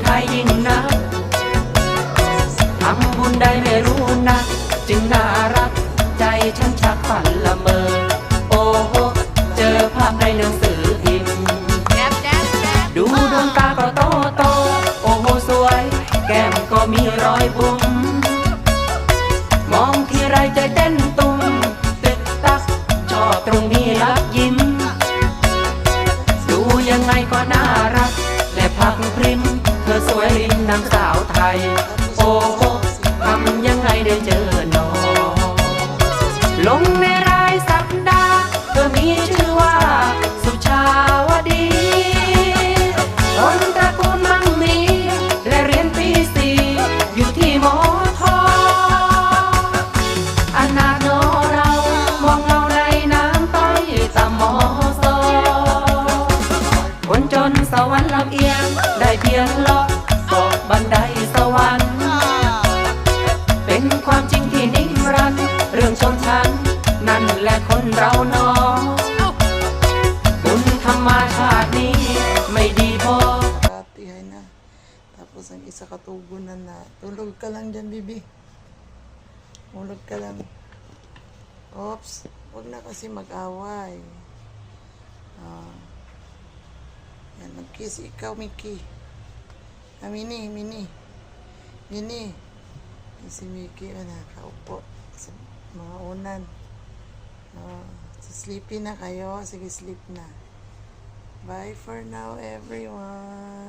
รยิ่งนักทำบุญได้ไม่รู้นักจึงน่ารักใจฉันชักฝันละเมอโอ้โหเจอภาพในหนังสือพิมพ์ดูดวงตาก็โตโตโอ้โหสวยแก้มก็มีรอยบุ๋มมองทีไรใจเต้นตุ้มตึกตักชอบตรงนี้รักยิ้มดูยังไงก็น่ารักและพักพริมเธอสวยริมนางสาวไทยโอ้โหทำยังไงได้เจอหนอลงในรายสัปดาห์เธอมีชื่อว่าสุชาวดีคนตระกูลมั่งมีและเรียนปีสี่อยู่ที่มอทออนาโนเรามองเงาในน้ำต้อยตามมอซอคนจนสวรรค์ลำเอียงได้เพียงเลาะเกาะบันไดสวรรค์เป็นความจริงที่นิรันดร์เรื่องชนชั้นนั่นแหละคนเราเนาะบุญธรรมชาตินี้ไม่ดีพอ Hatihay na. Tapos ang isa katugunan na. Tulog ka lang dyan, bibi. Tulog ka lang. Oops. Huwag na kasi mag-away. Yan, mag-kiss ikaw, Mickey. Mini. Mini. Si Mickey, nakaupo sa mga unan. Sleepy na kayo. Sige, sleep na. Bye for now, everyone.